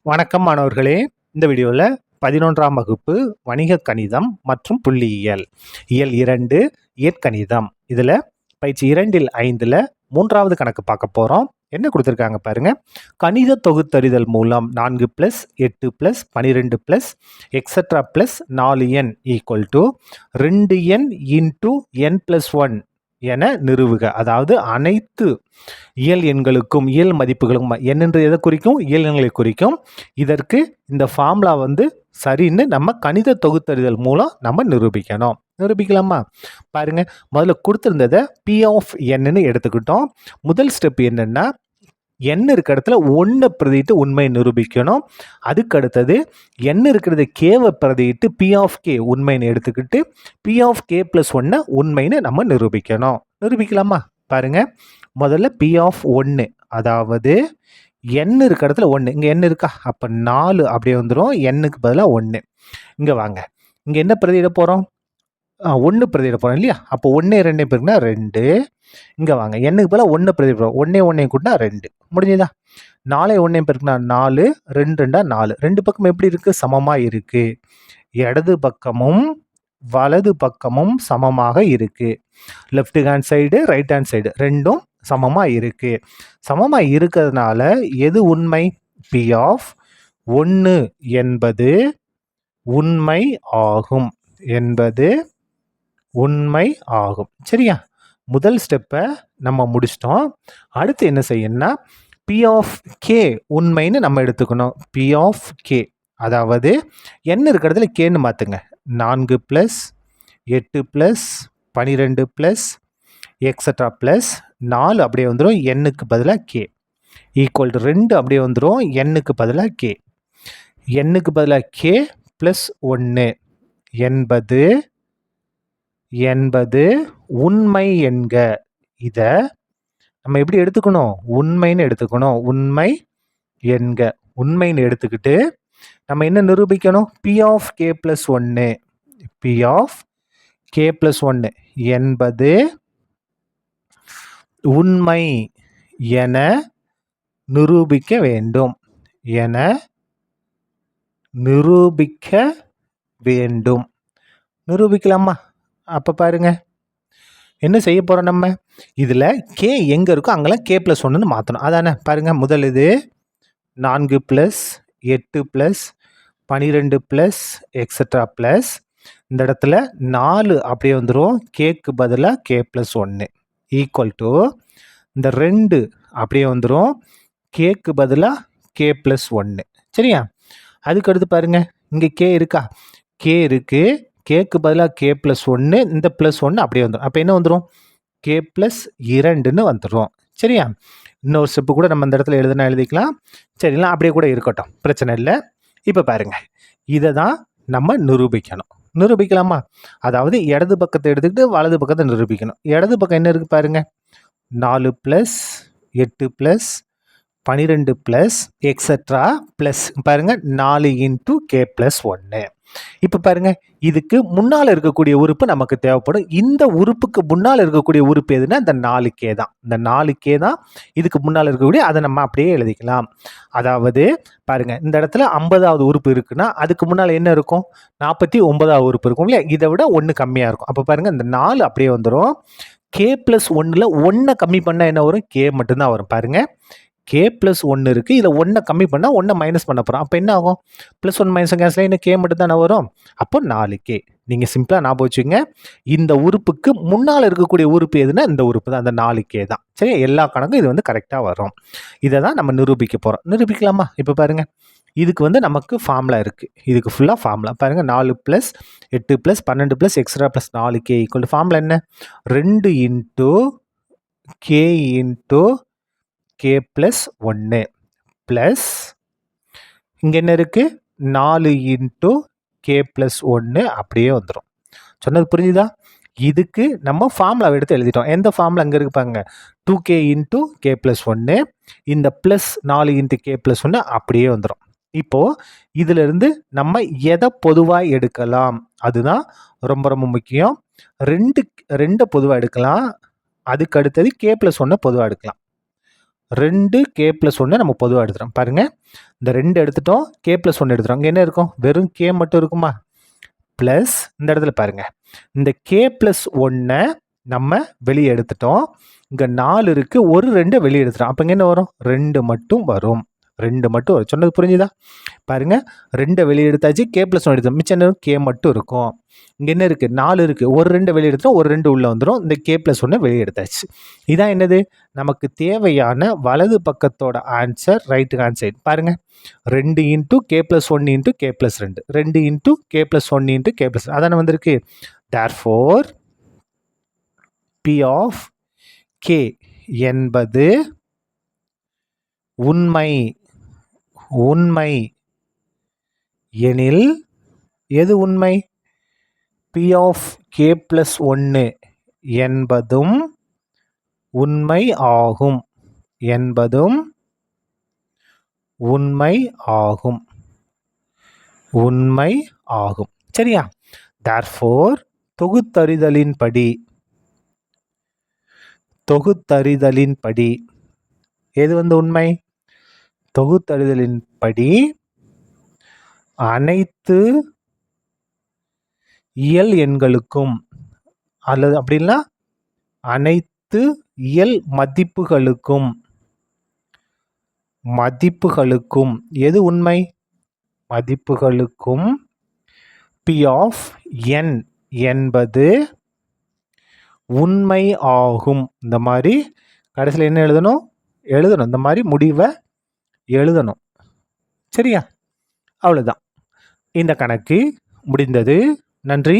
வணக்கம் மாணவர்களே. இந்த வீடியோவில் 11ஆம் வகுப்பு வணிக கணிதம் மற்றும் புள்ளியியல் இயல் 2 இயற்கணிதம் இதில் பயிற்சி 2இல் 5ல் 3வது கணக்கு பார்க்க போகிறோம். என்ன கொடுத்துருக்காங்க பாருங்க. கணித தொகுத்தறிதல் மூலம் 4 + 8 + 12 + எக்ஸட்ரா + 4n = 2n × n + 1 என நிறுவுக. அதாவது அனைத்து இயல் எண்களுக்கும் இயல் மதிப்புகளும் n என்று எதை குறிக்கும்? இயல் எண்களை குறிக்கும். இதற்கு இந்த ஃபார்முலா சரின்னு நம்ம கணித தொகுத்தறிதல் மூலம் நம்ம நிரூபிக்கணும். நிரூபிக்கலாமா? பாருங்க, முதல்ல கொடுத்துருந்ததை P(n)ன்னு எடுத்துக்கிட்டோம். முதல் ஸ்டெப் என்னன்னா, n இருக்கிற இடத்துல 1 பிரதிட்டு உண்மை நிரூபிக்கணும். அதுக்கு அடுத்தது n இருக்கிறது k பிரதிட்டு P(k) உண்மைன்னு எடுத்துக்கிட்டு P(k + 1) உண்மைன்னு நம்ம நிரூபிக்கணும். நிரூபிக்கலாமா? பாருங்க, முதல்ல P(1) அதாவது n இருக்கிற இடத்துல 1, இங்கே n இருக்கா? அப்போ 4 அப்படியே வந்துடும். n-க்கு பதிலாக 1. இங்கே வாங்க, இங்கே என்ன பிரதியிட போகிறோம்? 1 பிரதியிட போகிறோம் இல்லையா? அப்போ 1 2 பெருக்குனா 2. இங்கே வாங்க, n-க்கு பதிலாக 1 பிரதியிட 1 1 கூட்டினா 2. முடிஞ்சுதா? 4 1 பெருக்குனா 4, 2 2 4. ரெண்டு பக்கம் எப்படி இருக்குது? சமமாக இருக்குது. இடது பக்கமும் வலது பக்கமும் சமமாக இருக்குது. Left hand side right hand side ரெண்டும் சமமாக இருக்குது. சமமாக இருக்கிறதுனால எது உண்மை? P(1) என்பது உண்மை ஆகும். உண்மை ஆகும். சரியா? முதல் ஸ்டெப்பை நம்ம முடிச்சிட்டோம். அடுத்து என்ன செய்யணும்னா, P(k) உண்மைன்னு நம்ம எடுத்துக்கணும். P(k) அதாவது n இருக்கிறதுல k-ன்னு மாற்றுங்க. 4 + 8 + 12 + எக்ஸட்ரா + 4 அப்படியே வந்துடும். n-க்கு பதிலாக k = 2 அப்படியே வந்துடும். n-க்கு பதிலாக k. n-க்கு பதிலாக k + 1 என்பது உண்மை என்க. இதை நம்ம எப்படி எடுத்துக்கணும்? உண்மைன்னு எடுத்துக்கணும். உண்மை என்க. உண்மைன்னு எடுத்துக்கிட்டு நம்ம என்ன நிரூபிக்கணும்? P(k + 1) P(k + 1) என்பது உண்மை என நிரூபிக்க வேண்டும். நிரூபிக்கலாமா? அப்போ பாருங்க, என்ன செய்ய போகிறோம் நம்ம? இதில் k எங்கே இருக்கோ அங்கெல்லாம் k + 1ன்னு மாற்றணும். அதானே? பாருங்க, முதல் இது 4 + 8 + 12 + எக்ஸட்ரா இந்த இடத்துல 4 அப்படியே வந்துடும். k-க்கு பதிலாக k + 1 = இந்த 2 அப்படியே வந்துடும். k-க்கு பதிலாக k + 1. சரியா? அதுக்கடுத்து பாருங்க, இங்கே k இருக்கா? k இருக்கு. k-க்கு பதிலாக k + 1. இந்த +1 அப்படியே வந்துடும். அப்போ என்ன வந்துடும்? k + 2ன்னு வந்துடும். சரியா? இன்னொரு ஸ்டெப்பு கூட நம்ம இந்த இடத்துல எழுதிக்கலாம். சரிங்களா? அப்படியே கூட இருக்கட்டும், பிரச்சனை இல்லை. இப்போ பாருங்க, இதை தான் நம்ம நிரூபிக்கணும். நிரூபிக்கலாமா? அதாவது இடது பக்கத்தை எடுத்துக்கிட்டு வலது பக்கத்தை நிரூபிக்கணும். இடது பக்கம் என்ன இருக்குது பாருங்க. 4 + 8 + 12 + எக்ஸட்ரா பாருங்க 4 × k + 1. இப்போ பாருங்க, இதுக்கு முன்னால் இருக்கக்கூடிய உறுப்பு நமக்கு தேவைப்படும். இந்த உறுப்புக்கு முன்னால் இருக்கக்கூடிய உறுப்பு எதுனா இந்த 4k தான். இந்த 4k தான் இதுக்கு முன்னால் இருக்கக்கூடிய, அதை நம்ம அப்படியே எழுதிக்கலாம். அதாவது பாருங்க, இந்த இடத்துல 50வது உறுப்பு இருக்குன்னா அதுக்கு முன்னால் என்ன இருக்கும்? 49வது உறுப்பு இருக்கும் இல்லையா? இதை விட 1 கம்மியாக இருக்கும். அப்போ பாருங்க, இந்த 4 அப்படியே வந்துடும். k + 1ல் 1 கம்மி பண்ணால் என்ன வரும்? k மட்டும்தான் வரும். பாருங்க, k + 1 இருக்குது. இதில் 1 கம்மி பண்ணால் 1 மைனஸ் பண்ண போகிறோம். அப்போ என்ன ஆகும்? +1 - கேன்சல் இன்னும் k மட்டும் தானே வரும். அப்போ 4k. நீங்கள் சிம்பிளாக ஞாபகம் வச்சுங்க, இந்த உறுப்புக்கு முன்னால் இருக்கக்கூடிய உறுப்பு எதுனா இந்த உறுப்பு தான், அந்த 4k தான். சரி, எல்லா கணக்கும் இது கரெக்டாக வரும். இதை தான் நம்ம நிரூபிக்க போகிறோம். நிரூபிக்கலாமா? இப்போ பாருங்கள், இதுக்கு நமக்கு ஃபார்முலா இருக்குது. இதுக்கு ஃபுல்லாக ஃபார்முலா பாருங்கள். 4 + 8 + 12 + எக்ஸ்ட்ரா + 4k = ஃபார்முலா என்ன? 2 × k × k + 1 ப்ளஸ் இங்கே என்ன இருக்குது? 4 × k + 1 அப்படியே வந்துடும். சொன்னது புரிஞ்சுதா? இதுக்கு நம்ம ஃபார்முலாவை எடுத்து எழுதிட்டோம். எந்த ஃபார்முலா அங்கே இருக்கு பாருங்க. 2k × k + 1. இந்த ப்ளஸ் 4 × k + 1 அப்படியே வந்துடும். இப்போது இதிலிருந்து நம்ம எதை பொதுவாக எடுக்கலாம்? அதுதான் ரொம்ப ரொம்ப முக்கியம். 2 பொதுவாக எடுக்கலாம். அதுக்கு அடுத்தது k + 1 பொதுவாக எடுக்கலாம். 2 k + 1 நம்ம பொதுவாக எடுத்துகிறோம். பாருங்கள், இந்த 2 எடுத்துட்டோம், k + 1 எடுத்துகிறோம். இங்கே என்ன இருக்கும்? வெறும் k மட்டும் இருக்குமா? ப்ளஸ் இந்த இடத்துல பாருங்கள், இந்த k + 1 நம்ம வெளியே எடுத்துட்டோம். இங்கே 4 இருக்குது, ஒரு 2 வெளியே எடுத்துட்டோம். அப்போ இங்கே என்ன வரும்? 2 மட்டும் வரும். 2 மட்டும் வரும். சொன்னது புரிஞ்சுதா? பாருங்கள், 2 வெளியே எடுத்தாச்சு, k + 1 எடுத்தோம். மிச்சம் என்ன? k மட்டும் இருக்கும். இங்கே என்ன இருக்குது? 4 இருக்குது, ஒரு 2 வெளியே எடுத்தோம், ஒரு 2 உள்ளே வந்துடும். இந்த k + 1 வெளியே எடுத்தாச்சு. இதான் என்னது? நமக்கு தேவையான வலது பக்கத்தோட ஆன்சர், ரைட் ஹேண்ட் சைடு. பாருங்கள், 2 × k + 1 × k + 2, 2 × k + 1 × k + 2 அதான வந்திருக்கு. therefore P of k என்பது உண்மை எனில் எது உண்மை? P of k + 1 என்பதும் உண்மை ஆகும். உண்மை ஆகும். சரியா? therefore தொகுத்தறிதலின்படி எது உண்மை? தொகுத்தறிதலின்படி அனைத்து இயல் எண்களுக்கும் அல்லது அப்படின்னா அனைத்து இயல் மதிப்புகளுக்கும் எது உண்மை? மதிப்புகளுக்கும் P of n என்பது உண்மை ஆகும். இந்த மாதிரி கடைசியில் என்ன எழுதணும்? இந்த மாதிரி முடிவை எழுதணும். சரியா? அவ்வளோதான். இந்த கணக்கு முடிந்தது. நன்றி.